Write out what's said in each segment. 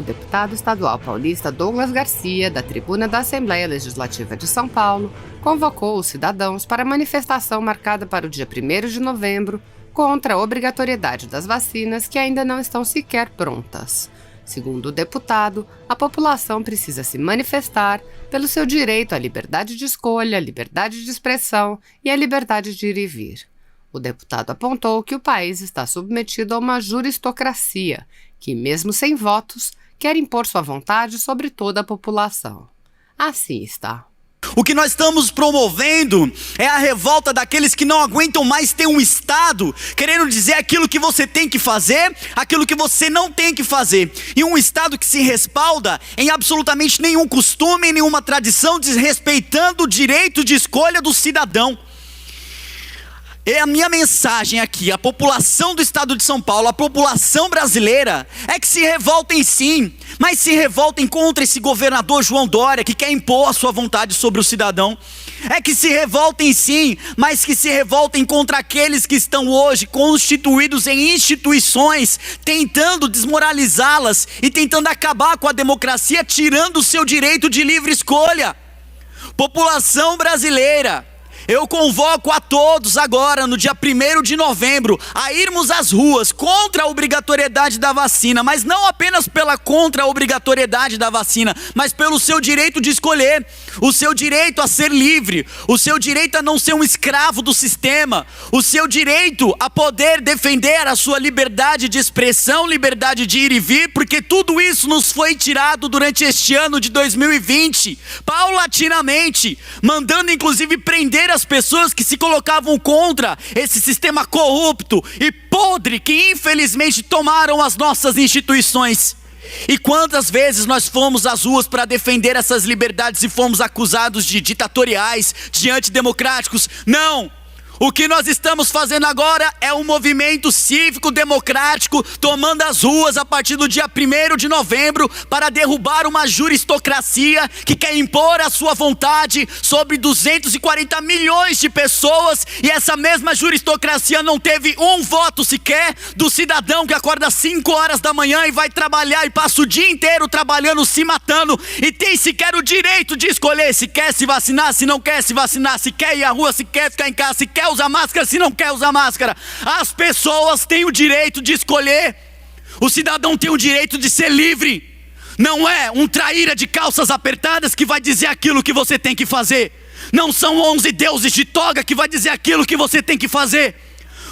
o deputado estadual paulista Douglas Garcia, da tribuna da Assembleia Legislativa de São Paulo, convocou os cidadãos para a manifestação marcada para o dia 1º de novembro contra a obrigatoriedade das vacinas que ainda não estão sequer prontas. Segundo o deputado, a população precisa se manifestar pelo seu direito à liberdade de escolha, liberdade de expressão e à liberdade de ir e vir. O deputado apontou que o país está submetido a uma juristocracia, que, mesmo sem votos, quer impor sua vontade sobre toda a população. Assim está. O que nós estamos promovendo é a revolta daqueles que não aguentam mais ter um Estado querendo dizer aquilo que você tem que fazer, aquilo que você não tem que fazer. E um Estado que se respalda em absolutamente nenhum costume, nenhuma tradição, desrespeitando o direito de escolha do cidadão. E a minha mensagem aqui, a população do estado de São Paulo, a população brasileira, é que se revoltem sim, mas se revoltem contra esse governador João Dória, que quer impor a sua vontade sobre o cidadão. É que se revoltem sim, mas que se revoltem contra aqueles que estão hoje constituídos em instituições, tentando desmoralizá-las e tentando acabar com a democracia, tirando o seu direito de livre escolha. População brasileira, eu convoco a todos agora, no dia 1º de novembro, a irmos às ruas contra a obrigatoriedade da vacina, mas não apenas contra a obrigatoriedade da vacina, mas pelo seu direito de escolher, o seu direito a ser livre, o seu direito a não ser um escravo do sistema, o seu direito a poder defender a sua liberdade de expressão, liberdade de ir e vir, porque tudo isso nos foi tirado durante este ano de 2020, paulatinamente, mandando inclusive prender as pessoas que se colocavam contra esse sistema corrupto e podre que infelizmente tomaram as nossas instituições. E quantas vezes nós fomos às ruas para defender essas liberdades e fomos acusados de ditatoriais, de antidemocráticos? Não! O que nós estamos fazendo agora é um movimento cívico democrático tomando as ruas a partir do dia 1º de novembro para derrubar uma juristocracia que quer impor a sua vontade sobre 240 milhões de pessoas, e essa mesma juristocracia não teve um voto sequer do cidadão que acorda às 5 horas da manhã e vai trabalhar e passa o dia inteiro trabalhando, se matando, e tem sequer o direito de escolher se quer se vacinar, se não quer se vacinar, se quer ir à rua, se quer ficar em casa, se quer usar máscara, se não quer usar máscara. As pessoas têm o direito de escolher. O cidadão tem o direito de ser livre. Não é um traíra de calças apertadas que vai dizer aquilo que você tem que fazer. Não são 11 deuses de toga que vai dizer aquilo que você tem que fazer.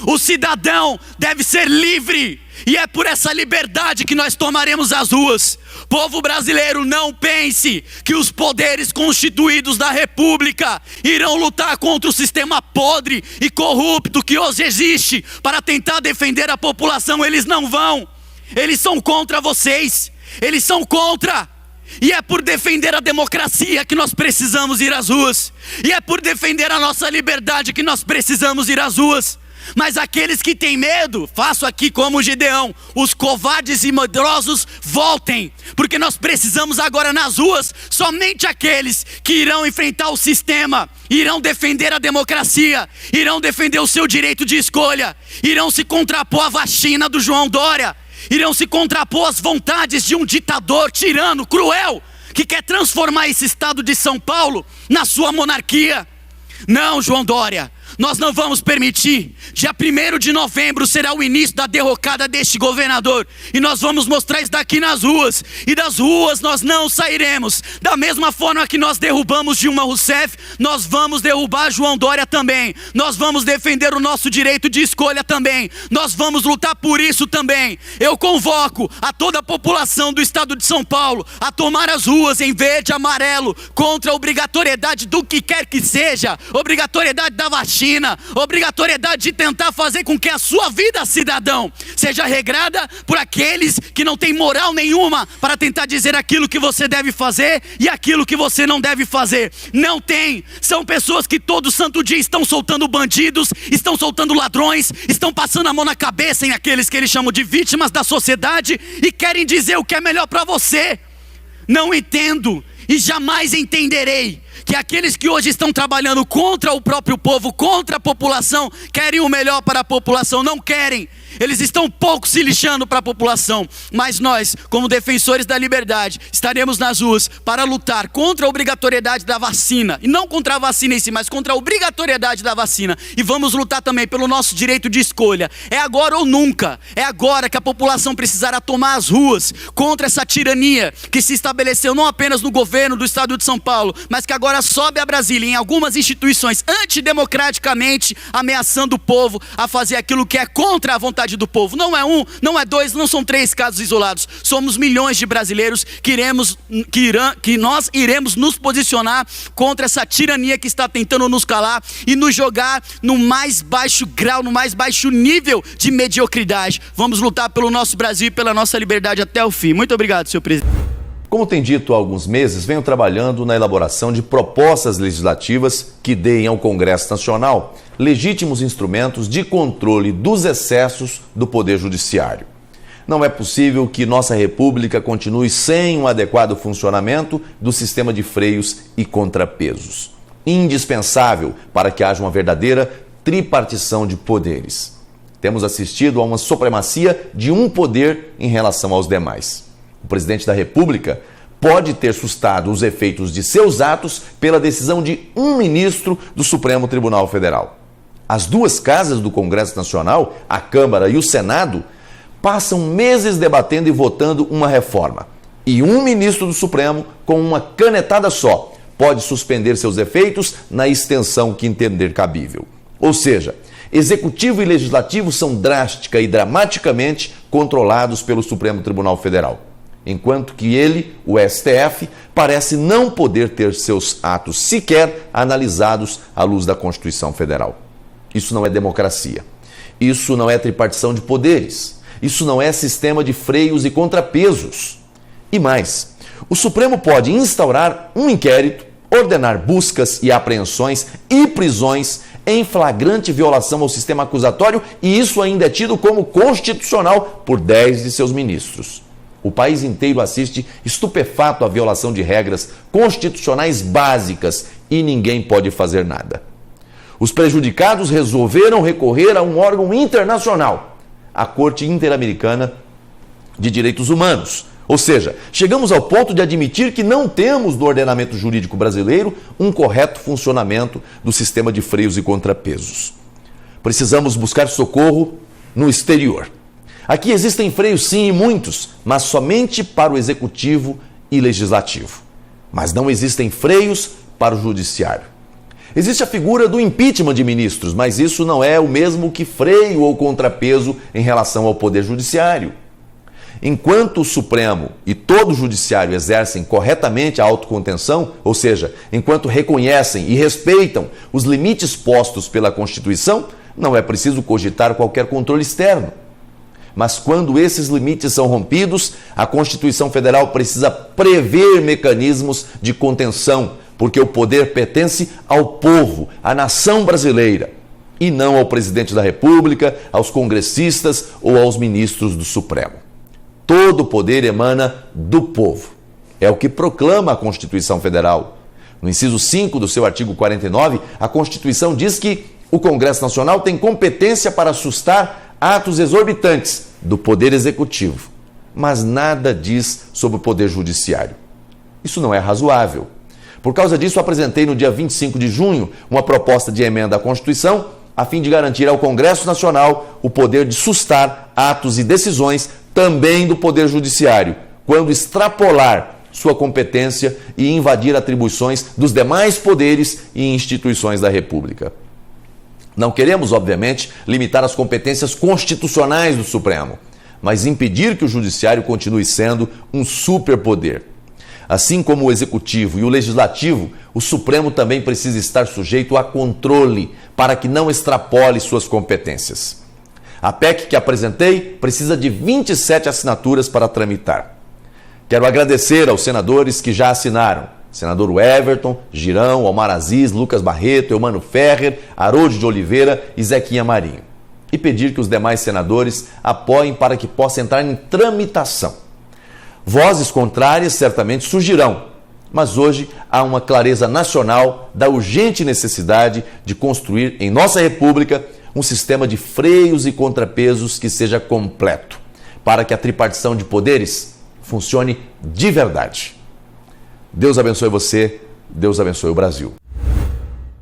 O cidadão deve ser livre, e é por essa liberdade que nós tomaremos as ruas. Povo brasileiro, não pense que os poderes constituídos da República irão lutar contra o sistema podre e corrupto que hoje existe para tentar defender a população. Eles não vão. Eles são contra vocês. Eles são contra. E é por defender a democracia que nós precisamos ir às ruas. E é por defender a nossa liberdade que nós precisamos ir às ruas. Mas aqueles que têm medo, faço aqui como o Gideão, os covardes e medrosos, voltem, porque nós precisamos agora nas ruas, somente aqueles que irão enfrentar o sistema, irão defender a democracia, irão defender o seu direito de escolha, irão se contrapor à vacina do João Dória, irão se contrapor às vontades de um ditador tirano, cruel, que quer transformar esse estado de São Paulo na sua monarquia. Não, João Dória, nós não vamos permitir. Dia 1º de novembro será o início da derrocada deste governador, e nós vamos mostrar isso daqui nas ruas, e das ruas nós não sairemos. Da mesma forma que nós derrubamos Dilma Rousseff, nós vamos derrubar João Dória também. Nós vamos defender o nosso direito de escolha também. Nós vamos lutar por isso também. Eu convoco a toda a população do estado de São Paulo a tomar as ruas em verde e amarelo contra a obrigatoriedade do que quer que seja, obrigatoriedade da vacina, obrigatoriedade de tentar fazer com que a sua vida, cidadão, seja regrada por aqueles que não têm moral nenhuma para tentar dizer aquilo que você deve fazer e aquilo que você não deve fazer. Não tem. São pessoas que todo santo dia estão soltando bandidos, estão soltando ladrões, estão passando a mão na cabeça em aqueles que eles chamam de vítimas da sociedade e querem dizer o que é melhor para você. Não entendo e jamais entenderei que aqueles que hoje estão trabalhando contra o próprio povo, contra a população, querem o melhor para a população, não querem. Eles estão pouco se lixando para a população, mas nós, como defensores da liberdade, estaremos nas ruas para lutar contra a obrigatoriedade da vacina, e não contra a vacina em si, mas contra a obrigatoriedade da vacina, e vamos lutar também pelo nosso direito de escolha. É agora ou nunca, é agora que a população precisará tomar as ruas contra essa tirania que se estabeleceu não apenas no governo do estado de São Paulo, mas que agora sobe a Brasília em algumas instituições antidemocraticamente, ameaçando o povo a fazer aquilo que é contra a vontade do povo. Não é um, não é dois, não são 3 casos isolados. Somos milhões de brasileiros que nós iremos nos posicionar contra essa tirania que está tentando nos calar e nos jogar no mais baixo grau, no mais baixo nível de mediocridade. Vamos lutar pelo nosso Brasil e pela nossa liberdade até o fim. Muito obrigado, senhor presidente. Como tem dito há alguns meses, venho trabalhando na elaboração de propostas legislativas que deem ao Congresso Nacional legítimos instrumentos de controle dos excessos do Poder Judiciário. Não é possível que nossa República continue sem um adequado funcionamento do sistema de freios e contrapesos. Indispensável para que haja uma verdadeira tripartição de poderes. Temos assistido a uma supremacia de um poder em relação aos demais. O presidente da República pode ter sustado os efeitos de seus atos pela decisão de um ministro do Supremo Tribunal Federal. As 2 casas do Congresso Nacional, a Câmara e o Senado, passam meses debatendo e votando uma reforma. E um ministro do Supremo, com uma canetada só, pode suspender seus efeitos na extensão que entender cabível. Ou seja, Executivo e Legislativo são drástica e dramaticamente controlados pelo Supremo Tribunal Federal. Enquanto que ele, o STF, parece não poder ter seus atos sequer analisados à luz da Constituição Federal. Isso não é democracia. Isso não é tripartição de poderes. Isso não é sistema de freios e contrapesos. E mais, o Supremo pode instaurar um inquérito, ordenar buscas e apreensões e prisões em flagrante violação ao sistema acusatório, e isso ainda é tido como constitucional por 10 de seus ministros. O país inteiro assiste estupefato à violação de regras constitucionais básicas e ninguém pode fazer nada. Os prejudicados resolveram recorrer a um órgão internacional, a Corte Interamericana de Direitos Humanos. Ou seja, chegamos ao ponto de admitir que não temos no ordenamento jurídico brasileiro um correto funcionamento do sistema de freios e contrapesos. Precisamos buscar socorro no exterior. Aqui existem freios sim e muitos, mas somente para o Executivo e Legislativo. Mas não existem freios para o Judiciário. Existe a figura do impeachment de ministros, mas isso não é o mesmo que freio ou contrapeso em relação ao Poder Judiciário. Enquanto o Supremo e todo o Judiciário exercem corretamente a autocontenção, ou seja, enquanto reconhecem e respeitam os limites postos pela Constituição, não é preciso cogitar qualquer controle externo. Mas quando esses limites são rompidos, a Constituição Federal precisa prever mecanismos de contenção, porque o poder pertence ao povo, à nação brasileira, e não ao presidente da República, aos congressistas ou aos ministros do Supremo. Todo o poder emana do povo. É o que proclama a Constituição Federal. No inciso 5 do seu artigo 49, a Constituição diz que o Congresso Nacional tem competência para sustar atos exorbitantes do Poder Executivo, mas nada diz sobre o Poder Judiciário. Isso não é razoável. Por causa disso, apresentei no dia 25 de junho uma proposta de emenda à Constituição a fim de garantir ao Congresso Nacional o poder de sustar atos e decisões também do Poder Judiciário, quando extrapolar sua competência e invadir atribuições dos demais poderes e instituições da República. Não queremos, obviamente, limitar as competências constitucionais do Supremo, mas impedir que o Judiciário continue sendo um superpoder. Assim como o Executivo e o Legislativo, o Supremo também precisa estar sujeito a controle para que não extrapole suas competências. A PEC que apresentei precisa de 27 assinaturas para tramitar. Quero agradecer aos senadores que já assinaram. Senador Everton, Girão, Omar Aziz, Lucas Barreto, Eumano Ferrer, Harold de Oliveira e Zequinha Marinho. E pedir que os demais senadores apoiem para que possa entrar em tramitação. Vozes contrárias certamente surgirão, Mas hoje há uma clareza nacional da urgente necessidade de construir em nossa República um sistema de freios e contrapesos que seja completo, para que a tripartição de poderes funcione de verdade. Deus abençoe você, Deus abençoe o Brasil.